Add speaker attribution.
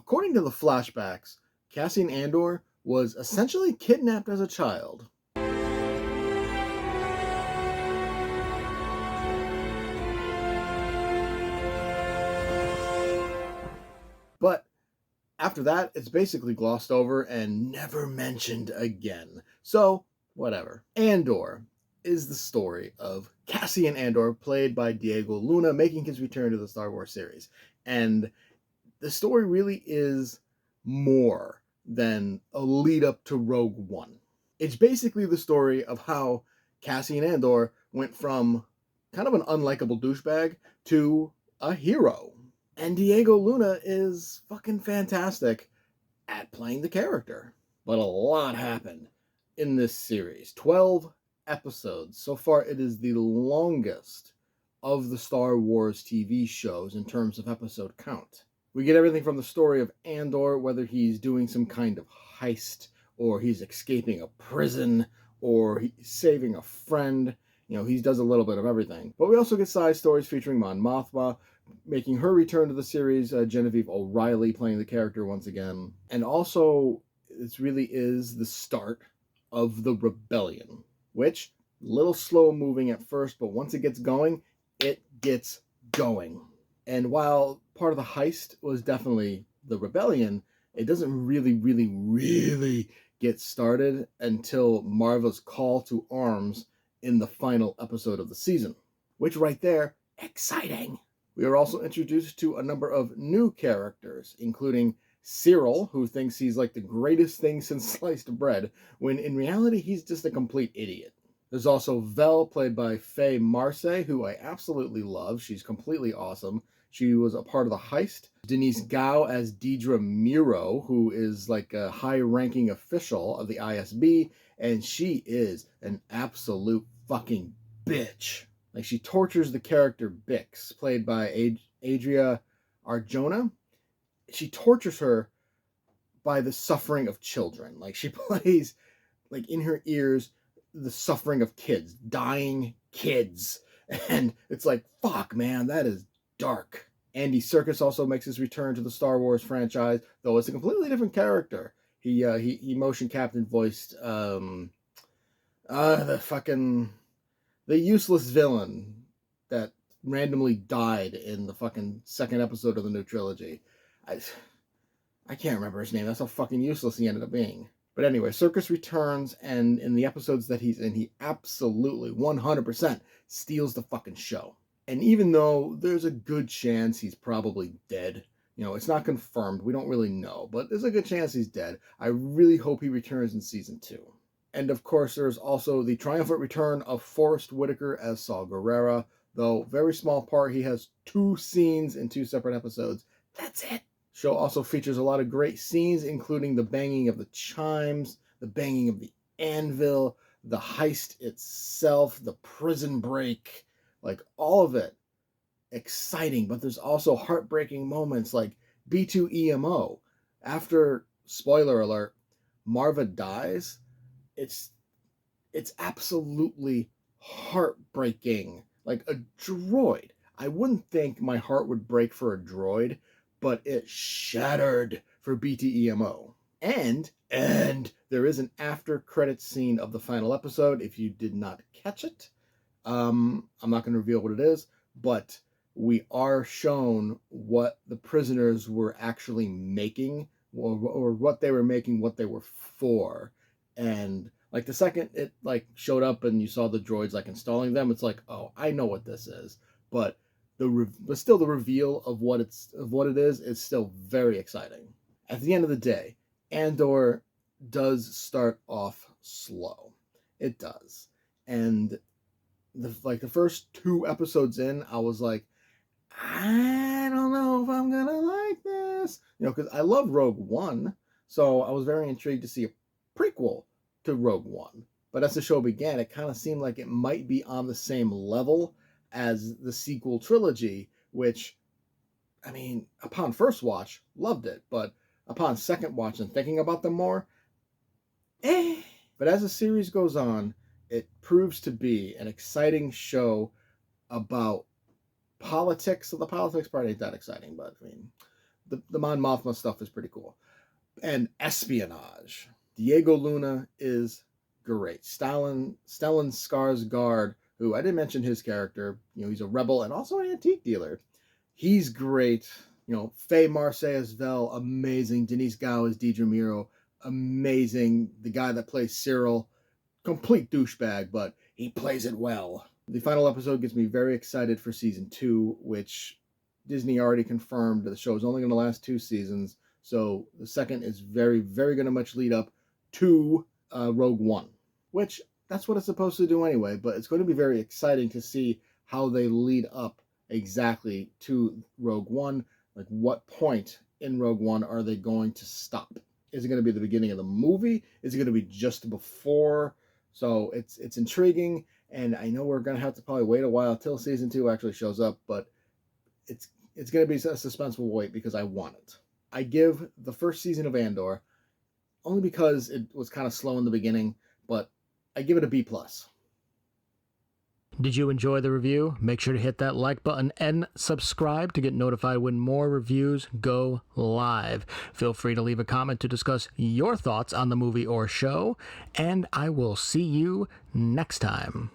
Speaker 1: According to the flashbacks, Cassian Andor was essentially kidnapped as a child. But after that, it's basically glossed over and never mentioned again. So, whatever. Andor is the story of Cassian Andor, played by Diego Luna, making his return to the Star Wars series. And the story really is more than a lead up to Rogue One. It's basically the story of how Cassian Andor went from kind of an unlikable douchebag to a hero. And Diego Luna is fucking fantastic at playing the character. But a lot happened in this series. 12 episodes. So far, it is the longest of the Star Wars TV shows in terms of episode count. We get everything from the story of Andor, whether he's doing some kind of heist, or he's escaping a prison, or he's saving a friend. You know, he does a little bit of everything. But we also get side stories featuring Mon Mothma, making her return to the series, Genevieve O'Reilly playing the character once again. And also, this really is the start of the rebellion, which, a little slow moving at first, but once it gets going, it gets going. And while part of the heist was definitely the rebellion, it doesn't really get started until Marva's call to arms in the final episode of the season. Which right there, exciting! We are also introduced to a number of new characters, including Cyril, who thinks he's like the greatest thing since sliced bread, when in reality he's just a complete idiot. There's also Vel, played by Faye Marsay, who I absolutely love. She's completely awesome. She was a part of the heist. Denise Gao as Deidre Miro, who is like a high-ranking official of the ISB, and she is an absolute fucking bitch. Like, she tortures the character Bix, played by Adria Arjona. She tortures her by the suffering of children. Like, she plays, like, in her ears, the suffering of kids, dying kids. And it's like, fuck, man, that is dark. Andy Serkis also makes his return to the Star Wars franchise, though it's a completely different character. He motion captain voiced the useless villain that randomly died in the fucking second episode of the new trilogy. I can't remember his name. That's how fucking useless he ended up being. But anyway, Serkis returns, and in the episodes that he's in, he absolutely 100% steals the fucking show. And even though there's a good chance he's probably dead, you know, it's not confirmed, we don't really know, but there's a good chance he's dead. I really hope he returns in season 2. And of course, there's also the triumphant return of Forrest Whitaker as Saul Gerrera, though very small part. He has 2 scenes in 2 separate episodes. That's it. Show also features a lot of great scenes, including the banging of the chimes, the banging of the anvil, the heist itself, the prison break, like all of it exciting. But there's also heartbreaking moments like B2EMO. After, spoiler alert, Marva dies, it's absolutely heartbreaking. Like a droid. I wouldn't think my heart would break for a droid, but it shattered for BTEMO. And there is an after credits scene of the final episode. If you did not catch it, I'm not going to reveal what it is, but we are shown what the prisoners were actually making, or what they were making, what they were for. And like the second it like showed up and you saw the droids like installing them, it's like, oh, I know what this is. But still the reveal of what it is still very exciting. At the end of the day, Andor does start off slow. It does. And the first 2 episodes in, I was like, I don't know if I'm gonna like this. You know, because I love Rogue One, so I was very intrigued to see a prequel to Rogue One. But as the show began, it kind of seemed like it might be on the same level as the sequel trilogy, which, I mean, upon first watch, loved it, but upon second watch and thinking about them more, But as the series goes on, it proves to be an exciting show about politics. So the politics part ain't that exciting, but I mean, the Mon Mothma stuff is pretty cool. And espionage. Diego Luna is great. Stellan Skarsgård, who I didn't mention his character, he's a rebel and also an antique dealer. He's great. Faye Marseille as Vel, amazing. Denise Gao as Deidre Miro, amazing. The guy that plays Cyril, complete douchebag, but he plays it well. The final episode gets me very excited for season 2, which Disney already confirmed the show is only going to last 2 seasons. So the second is very, very going to much lead up to Rogue One, which that's what it's supposed to do anyway. But it's going to be very exciting to see how they lead up exactly to Rogue One. Like, what point in Rogue One are they going to stop? Is it going to be the beginning of the movie? Is it going to be just before? So it's intriguing, and I know we're going to have to probably wait a while till season 2 actually shows up, but it's going to be a suspenseful wait because I want it. I give the first season of Andor, only because it was kind of slow in the beginning, but I give it a B+.
Speaker 2: Did you enjoy the review? Make sure to hit that like button and subscribe to get notified when more reviews go live. Feel free to leave a comment to discuss your thoughts on the movie or show, and I will see you next time.